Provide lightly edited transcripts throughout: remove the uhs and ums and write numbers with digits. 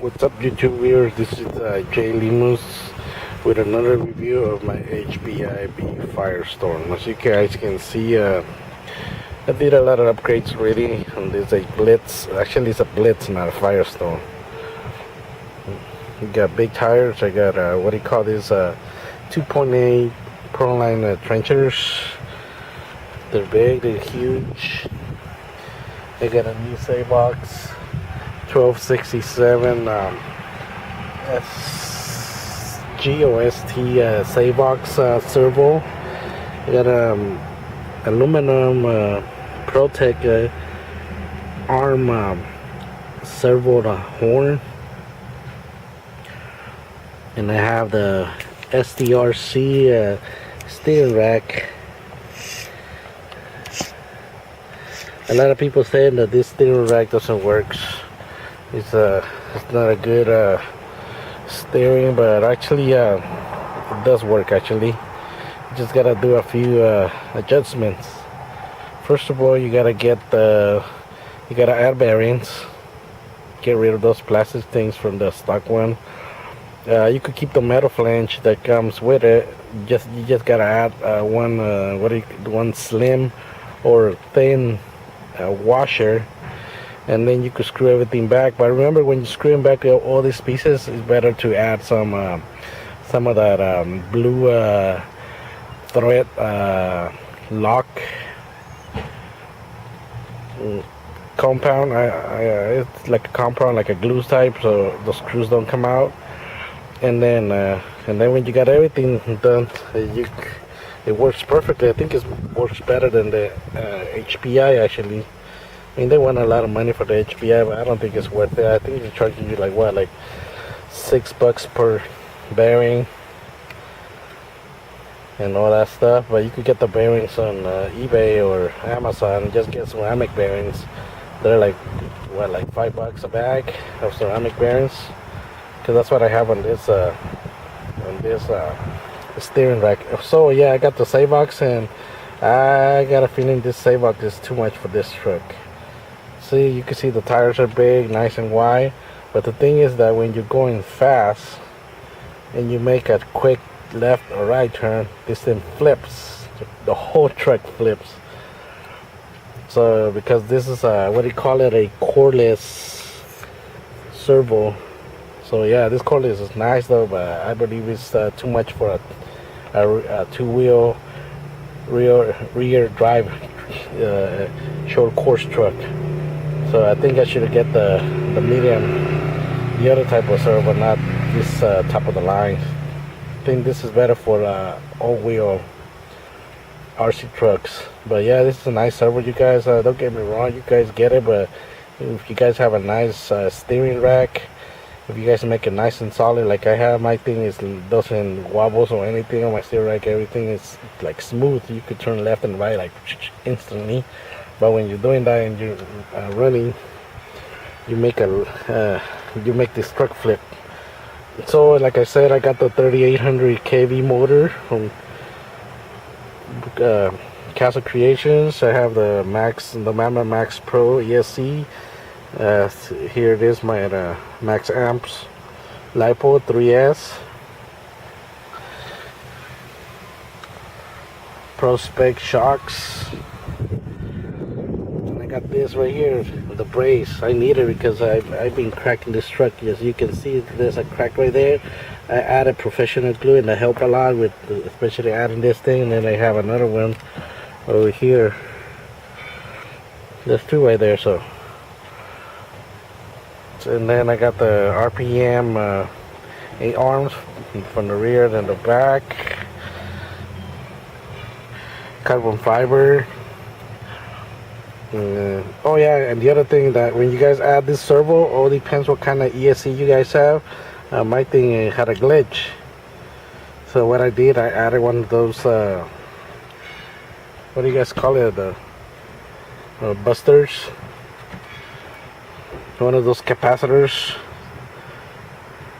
What's up, YouTube viewers? This is Jay Limus with another review of my HPI Firestorm. As you guys can see, I did a lot of upgrades already on this Blitz. Actually, it's a Blitz, not a Firestorm. You got big tires. I got what do you call this? 2.8 Proline trenchers. They're big. They're huge. I got a new save box. 1267 GOST save box servo. I got aluminum Protec arm servo horn, and I have the STRC steering rack. A lot of people saying that this steering rack doesn't work. It's not a good steering, but actually it does work. Actually, you just gotta do a few adjustments. First of all, you gotta add bearings. Get rid of those plastic things from the stock one. You could keep the metal flange that comes with it. You just gotta add one slim or thin washer, and then you could screw everything back. But remember, when you screw them back all these pieces, it's better to add some of that blue thread lock compound. It's like a compound, like a glue type, so the screws don't come out. And then when you got everything done, it works perfectly. I think it works better than the HPI actually. I mean, they want a lot of money for the HPI, but I don't think it's worth it. I think they're charging you like $6 per bearing and all that stuff. But you could get the bearings on eBay or Amazon. Just get ceramic bearings. They're like $5 a bag of ceramic bearings. Because that's what I have on this steering rack. So yeah, I got the save box, and I got a feeling this save box is too much for this truck. See, you can see the tires are big, nice and wide, but the thing is that when you're going fast and you make a quick left or right turn, this thing flips. The whole truck flips. So because this is a what do you call it, a cordless servo. So yeah, this cordless is nice though, but I believe it's too much for a two-wheel rear drive short course truck. So I think I should get the medium, the other type of servo, not this top of the line. I think this is better for all-wheel RC trucks. But yeah, this is a nice servo, you guys. Don't get me wrong, you guys get it, but if you guys have a nice steering rack, if you guys make it nice and solid like I have, my thing doesn't wobbles or anything on my steering rack. Everything is like smooth. You could turn left and right like instantly. But when you're doing that and you're running, you make this truck flip. So like I said, I got the 3800 kV motor from Castle Creations. I have the Mama Max Pro ESC. Here it is, my Max Amps LiPo 3S Pro Spec shocks. And I got this right here, the brace. I need it because I've been cracking this truck. As you can see, there's a crack right there. I added professional glue, and that helped a lot with especially adding this thing. And then I have another one over here. There's two right there. So. And then I got the RPM 8 arms from the rear and the back. Carbon fiber. Oh yeah, and the other thing, that when you guys add this servo, all depends what kind of ESC you guys have. My thing had a glitch. So what I did, I added one of those, what do you guys call it? The busters. One of those capacitors,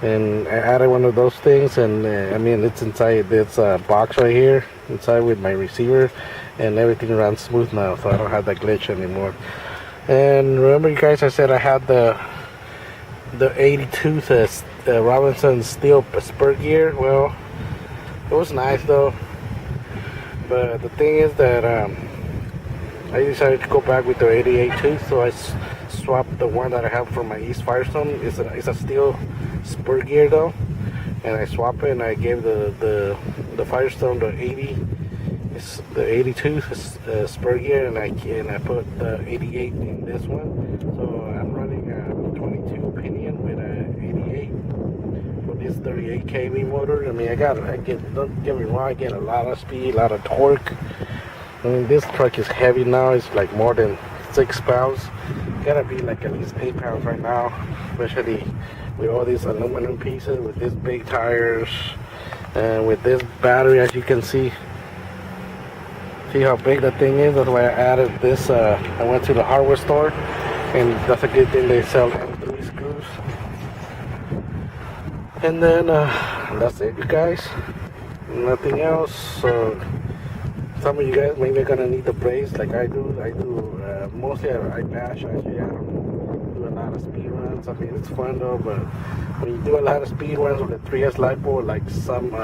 and I added one of those things, and I mean, it's inside this box right here inside with my receiver, and everything runs smooth now, so I don't have that glitch anymore. And remember, you guys, I said I had the the 82 Robinson steel spur gear. Well, it was nice though, but the thing is that I decided to go back with the 88 too, so I swapped the one that I have for my East Firestone. It's a steel spur gear though, and I swapped it and I gave the Firestone the 82 spur gear, and I put the 88 in this one. So I'm running a 22 pinion with a 88 for this 38 kV motor. I mean, don't get me wrong, I get a lot of speed, a lot of torque. I mean, this truck is heavy now. It's like more than 6 pounds. Gotta be like at least 8 pounds right now, especially with all these aluminum pieces, with these big tires, and with this battery. As you can see how big the thing is. That's why I added this. I went to the hardware store, and that's a good thing, they sell M3 screws. And then that's it, you guys. Nothing else. So some of you guys maybe are gonna need the brakes like I do. Mostly I bash. Actually, I don't do a lot of speed runs. I mean, it's fun though, but when you do a lot of speed runs with the 3S LiPo, like some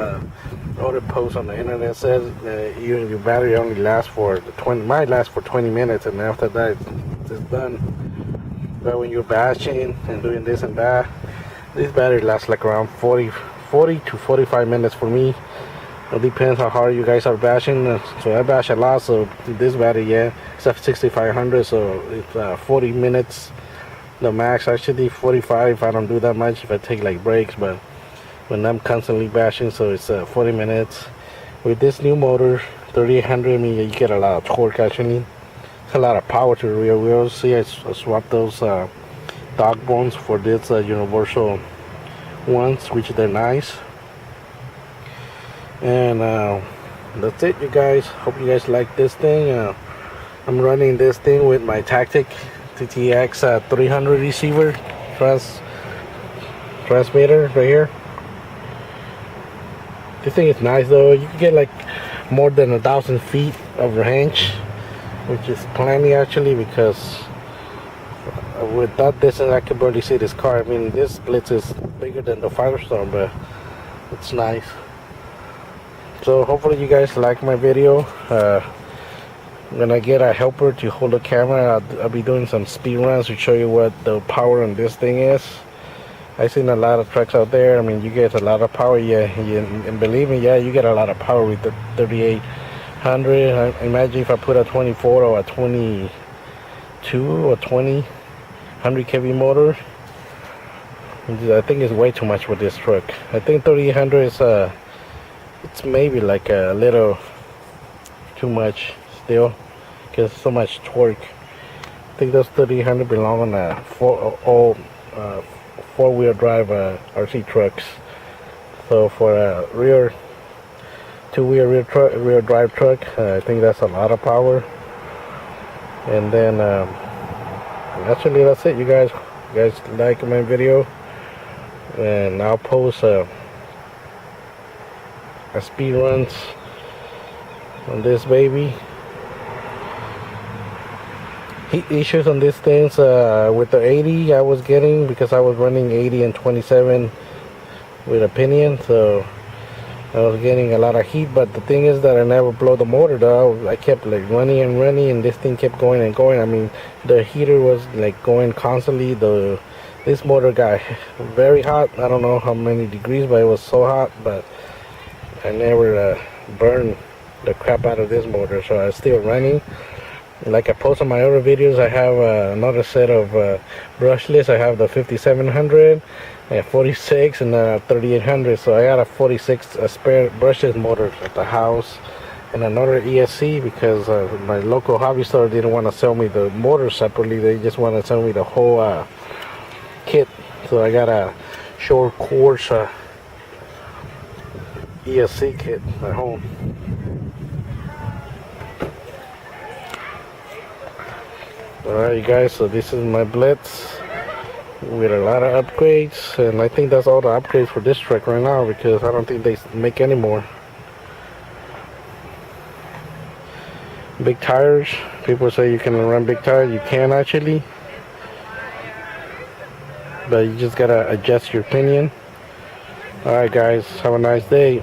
other posts on the internet says, your battery only lasts for might last for 20 minutes, and after that it's done. But when you're bashing and doing this and that, this battery lasts like around 40 to 45 minutes for me. It depends how hard you guys are bashing. So I bash a lot, so this battery, yeah, it's a 6500, so it's 40 minutes the max. Actually 45 if I don't do that much, if I take like breaks. But when I'm constantly bashing, so it's 40 minutes. With this new motor 3800, I mean, you get a lot of torque. Actually, a lot of power to the rear wheels. See, I swapped those dog bones for this universal ones, which they're nice. And that's it, you guys. Hope you guys like this thing. I'm running this thing with my Tactic TTX 300 receiver transmitter right here. This thing is nice though. You can get like more than 1,000 feet of range, which is plenty actually, because with that distance I can barely see this car. I mean, this Blitz is bigger than the Firestone, but it's nice. So hopefully you guys like my video. I'm gonna get a helper to hold the camera. I'll be doing some speed runs to show you what the power on this thing is. I've seen a lot of trucks out there. I mean, you get a lot of power, yeah, and believe me, yeah, you get a lot of power with the 3800. Imagine if I put a 24 or a 22 or 100 kV motor. I think it's way too much for this truck. I think 3800 is it's maybe like a little too much still, because so much torque. I think those 3800 belong on a four-wheel drive RC trucks. So for a two-wheel rear drive truck, I think that's a lot of power. And then actually that's it, you guys. You guys like my video, and I'll post a speed runs on this baby. Heat issues on these things with the 80 I was getting, because I was running 80 and 27 with a pinion, so I was getting a lot of heat. But the thing is that I never blow the motor though. I kept like running, and this thing kept going and going. I mean, the heater was like going constantly. This motor got very hot. I don't know how many degrees, but it was so hot. But I never burned the crap out of this motor, so I'm still running. Like I post on my other videos, I have another set of brushless. I have the 5700, 46, and 3800. So I got a 46 spare brushless motor at the house, and another ESC, because my local hobby store didn't want to sell me the motor separately. They just want to sell me the whole kit. So I got a short course ESC kit at home. Alright, you guys, so this is my Blitz with a lot of upgrades, and I think that's all the upgrades for this truck right now, because I don't think they make any more. Big tires. People say you can run big tires. You can actually. but you just gotta adjust your pinion. Alright guys, have a nice day.